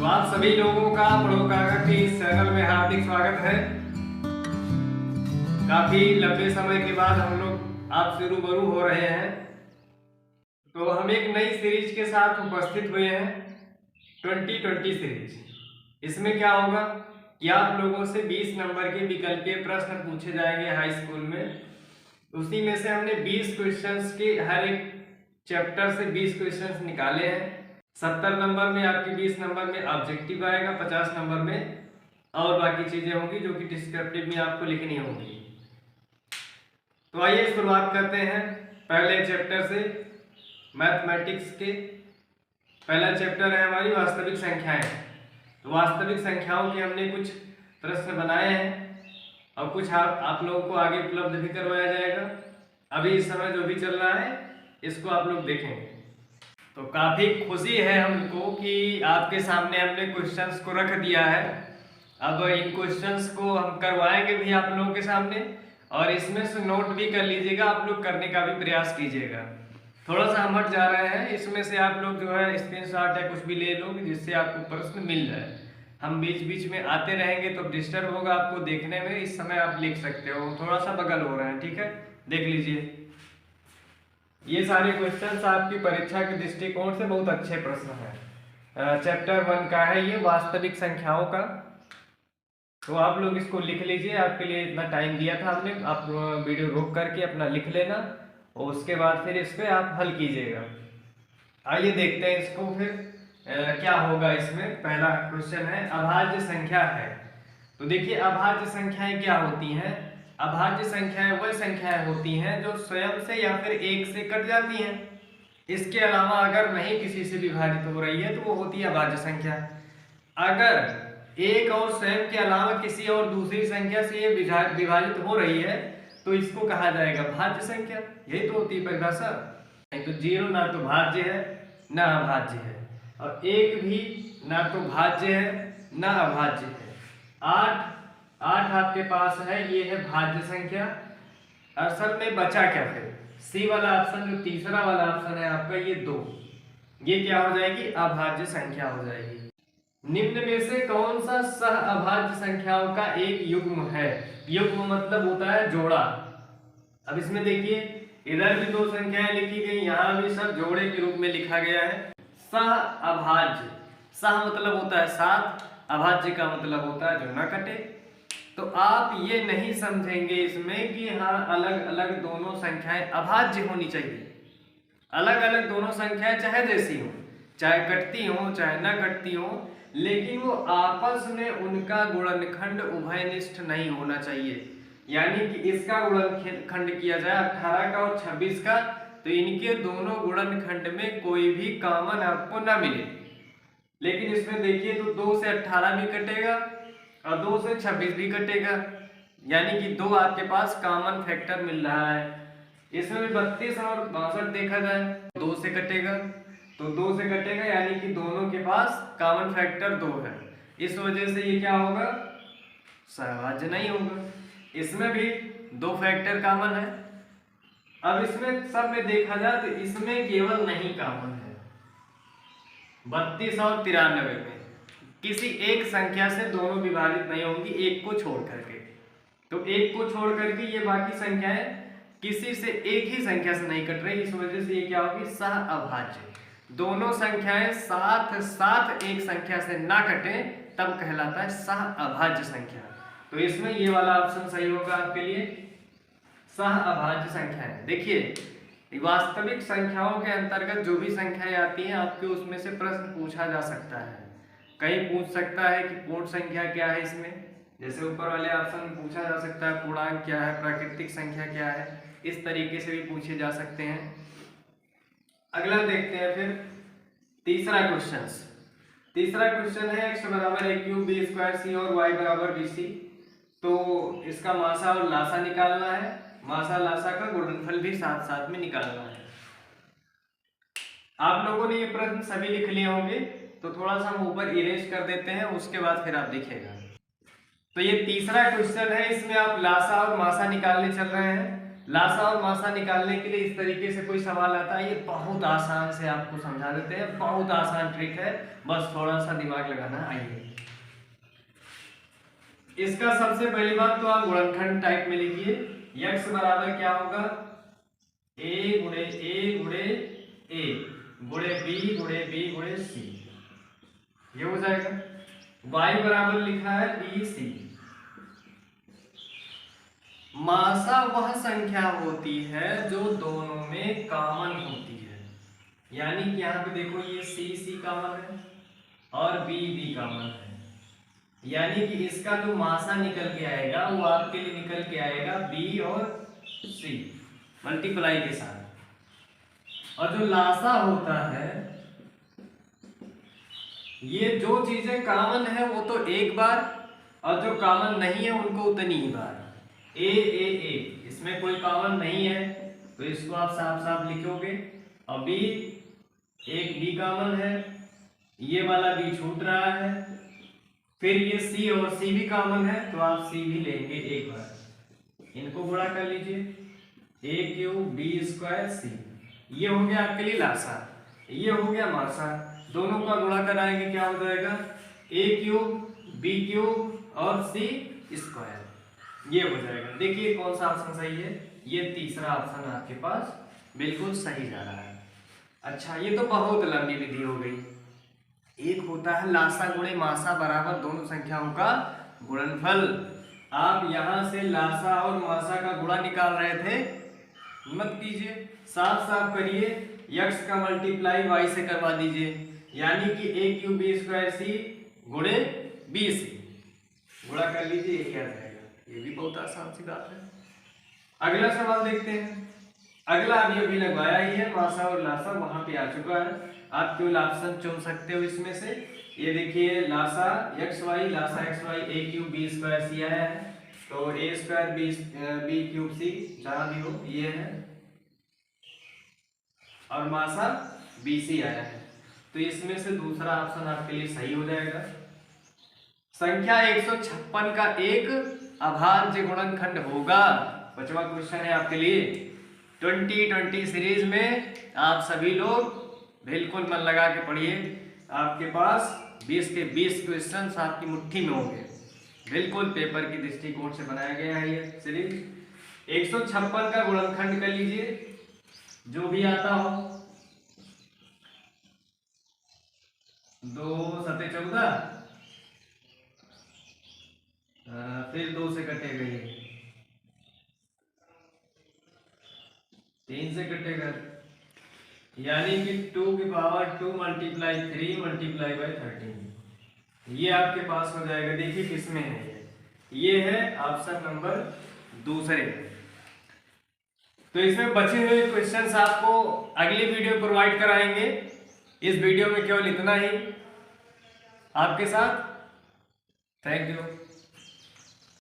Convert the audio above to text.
तो आप सभी लोगों का पढ़ो काका के इस चैनल में हार्दिक स्वागत है। काफी लंबे समय के बाद हम लोग आपसे रूबरू हो रहे हैं। तो हम एक नई सीरीज के साथ उपस्थित हुए हैं, 2020 सीरीज। इसमें क्या होगा कि आप लोगों से 20 नंबर के विकल्पीय प्रश्न पूछे जाएंगे हाई स्कूल में। उसी में से हमने 20 क्वेश्चंस के हर एक चैप्टर से 20 क्वेश्चंस निकाले हैं। 70 नंबर में आपके 20 नंबर में ऑब्जेक्टिव आएगा, 50 नंबर में और बाकी चीजें होंगी जो कि डिस्क्रिप्टिव में आपको लिखनी होंगी। तो आइए शुरुआत करते हैं पहले चैप्टर से, मैथमेटिक्स के। पहला चैप्टर है हमारी वास्तविक संख्याएं। तो वास्तविक संख्याओं के हमने कुछ प्रश्न बनाए हैं और कुछ आप लोगों को आगे उपलब्ध भी करवाया जाएगा। अभी इस समय जो भी चल रहा है इसको आप लोग देखेंगे। तो काफ़ी खुशी है हमको कि आपके सामने हमने क्वेश्चंस को रख दिया है। अब इन क्वेश्चंस को हम करवाएंगे भी आप लोगों के सामने और इसमें से नोट भी कर लीजिएगा, आप लोग करने का भी प्रयास कीजिएगा। थोड़ा सा हम हट जा रहे हैं, इसमें से आप लोग जो है स्क्रीनशॉट या कुछ भी ले लो जिससे आपको प्रश्न मिल जाए। हम बीच बीच में आते रहेंगे तो डिस्टर्ब होगा आपको देखने में। इस समय आप लिख सकते हो, थोड़ा सा बगल हो रहे हैं, ठीक है, देख लीजिए। ये सारे क्वेश्चंस आपकी परीक्षा के दृष्टिकोण से बहुत अच्छे प्रश्न हैं। चैप्टर 1 का है ये, वास्तविक संख्याओं का। तो आप लोग इसको लिख लीजिए, आपके लिए इतना टाइम दिया था हमने, आप वीडियो रोक करके अपना लिख लेना और उसके बाद फिर इस पे आप हल कीजिएगा। आइए देखते हैं इसको फिर क्या होगा। इसमें पहला क्वेश्चन है अभाज्य संख्या है। तो देखिए अभाज्य संख्याएं क्या होती हैं। अभाज्य संख्याएं वह संख्याएं होती हैं जो स्वयं से या फिर एक से कट जाती हैं। इसके अलावा अगर नहीं किसी से विभाजित हो रही है तो वो होती है अभाज्य संख्या। अगर एक और स्वयं के अलावा किसी और दूसरी संख्या से ये विभाजित हो रही है तो इसको कहा जाएगा भाज्य संख्या। यही तो होती है परिभाषा। तो 0 ना तो भाज्य है ना अभाज्य है और 1 भी ना तो भाज्य है ना अभाज्य है। 8 आपके पास है, ये है भाज्य संख्या। असल में बचा क्या फिर, सी वाला ऑप्शन जो तीसरा वाला ऑप्शन है आपका, ये 2, ये क्या हो जाएगी, अभाज्य संख्या हो जाएगी। निम्न में से कौन सा सह अभाज्य संख्याओं का एक युग्म है। युग्म मतलब होता है जोड़ा। अब इसमें देखिए इधर भी 2 संख्याएं लिखी गई, यहाँ भी सब जोड़े के रूप में लिखा गया है। सह अभाज्य, सह मतलब होता है साथ, अभाज्य का मतलब होता है जो न कटे। तो आप ये नहीं समझेंगे इसमें कि हाँ अलग अलग दोनों संख्याएं अभाज्य होनी चाहिए। अलग अलग दोनों संख्याएं चाहे जैसी हो, चाहे कटती हो चाहे न कटती हो, लेकिन वो आपस में उनका गुणनखंड उभयनिष्ठ नहीं होना चाहिए। यानी कि इसका गुणनखंड किया जाए 18 का और 26 का, तो इनके दोनों गुणनखंड में कोई भी कॉमन आपको ना मिले। लेकिन इसमें देखिए तो 2 से 18 भी कटेगा और 2 से 26 भी कटेगा, यानी कि 2 आपके पास कॉमन फैक्टर मिल रहा है। इसमें भी 32 और 62 देखा जाए 2 से कटेगा, तो 2 से कटेगा यानी कि दोनों के पास कॉमन फैक्टर 2 है। इस वजह से ये क्या होगा, सहभाज्य नहीं होगा। इसमें भी 2 फैक्टर कॉमन है। अब इसमें सब में देखा जाए तो इसमें केवल नहीं कॉमन है 32 और 93 में किसी एक संख्या से दोनों विभाजित नहीं होंगी, एक को छोड़ करके। तो एक को छोड़ करके ये बाकी संख्याएं किसी से एक ही संख्या से नहीं कट रही, इस वजह से ये क्या होगी, सह अभाज्य। दोनों संख्याएं साथ साथ एक संख्या से ना कटे तब कहलाता है सह अभाज्य संख्या। तो इसमें ये वाला ऑप्शन सही होगा आपके लिए, सह अभाज्य संख्याएं। देखिए वास्तविक संख्याओं के अंतर्गत जो भी संख्याएं आती हैं आपके उसमें से प्रश्न पूछा जा सकता है। कहीं पूछ सकता है कि पूर्ण संख्या क्या है, इसमें जैसे ऊपर वाले ऑप्शन में पूछा जा सकता है पूर्णांक क्या है, प्राकृतिक संख्या क्या है, इस तरीके से भी पूछे जा सकते हैं। अगला देखते हैं फिर तीसरा क्वेश्चन। तीसरा क्वेश्चन है x बराबर a cube b square c और y बराबर bc। तो इसका मासा और लासा निकालना है, मासा लासा का गुणनफल भी साथ साथ में निकालना है। आप लोगों ने ये प्रश्न सभी लिख लिए होंगे, तो थोड़ा सा हम ऊपर इरेज कर देते हैं, उसके बाद फिर आप देखिएगा। तो ये तीसरा क्वेश्चन है, इसमें आप लासा और मासा निकालने चल रहे हैं। लासा और मासा निकालने के लिए इस तरीके से कोई सवाल आता है, ये बहुत आसान से आपको समझा देते हैं, बहुत आसान ट्रिक है, बस थोड़ा सा दिमाग लगाना। आइए, इसका सबसे पहली बात तो आप गुणनखंड टाइप में लिखिए। यक्स बराबर क्या होगा, ए गुणे ए गुणे बी गुणे सी, ये हो जाएगा। y बराबर लिखा है बी सी। मासा वह संख्या होती है जो दोनों में कॉमन होती है, यानी कि यहाँ पे देखो ये सी कॉमन है और बी कॉमन है, यानी कि इसका जो मासा निकल के आएगा वो आपके लिए निकल के आएगा बी और सी मल्टीप्लाई के साथ। और जो लासा होता है, ये जो चीजें कॉमन है वो तो एक बार, और जो कॉमन नहीं है उनको उतनी ही बार। ए इसमें कोई कॉमन नहीं है तो इसको आप साफ साफ लिखोगे, और बी, एक बी कॉमन है, ये वाला बी छूट रहा है, फिर ये सी और सी भी कॉमन है तो आप सी भी लेंगे एक बार। इनको गुणा कर लीजिए, ए क्यूब बी स्क्वायर सी, ये हो गया आपके लिए लासा, ये हो गया मासा। दोनों का गुणा कराएंगे क्या हो जाएगा, ए क्यूब बी क्यूब और सी स्क्वायर, ये हो जाएगा। देखिए कौन सा ऑप्शन सही है, ये तीसरा ऑप्शन आपके पास बिल्कुल सही जा रहा है। अच्छा, ये तो बहुत लंबी विधि हो गई। एक होता है लासा गुणे मासा बराबर दोनों संख्याओं का गुणनफल। आप यहां से लासा और मासा का गुणा निकाल रहे थे, मत कीजिए, साफ साफ करिए, यक्स का मल्टीप्लाई वाई से करवा दीजिए, यानी कि ए क्यूब बी स्क्वायर सी गुणे बी सी, गुणा कर लीजिए, ये क्या जाएगा। ये भी बहुत आसान सी बात है। अगला सवाल देखते हैं। अगला अभी लगवाया ही है, मासा और लासा वहां पे आ चुका है। आप केवल ऑप्शन चुन सकते हो इसमें से। ये देखिए, लासा एक्स वाई, लासा x y, A cube B square C आया है, तो A square B cube C जहां भी हो ये है, और मासा बी सी आया है, तो इसमें से दूसरा ऑप्शन आपके लिए सही हो जाएगा। संख्या 156 का एक अभाज्य गुणनखंड होगा। 5वां क्वेश्चन है आपके लिए। 2020 सीरीज में आप सभी लोग बिल्कुल मन लगा के पढ़िए, आपके पास 20 के 20 क्वेश्चन आपकी मुट्ठी में होंगे। बिल्कुल पेपर की दृष्टिकोण से बनाया गया है ये सीरीज। 156 का गुणनखंड कर लीजिए, जो भी आता हो। 2 7 14, फिर 2 से कटेगा, ये 3 से कटेगा, यानी कि 2 की पावर 2 मल्टीप्लाई 3 मल्टीप्लाई बाई 13, ये आपके पास हो जाएगा। देखिए किसमें है ये है ऑप्शन नंबर दूसरे। तो इसमें बचे हुए क्वेश्चंस आपको अगली वीडियो प्रोवाइड कराएंगे। इस वीडियो में केवल इतना ही आपके साथ। Thank you.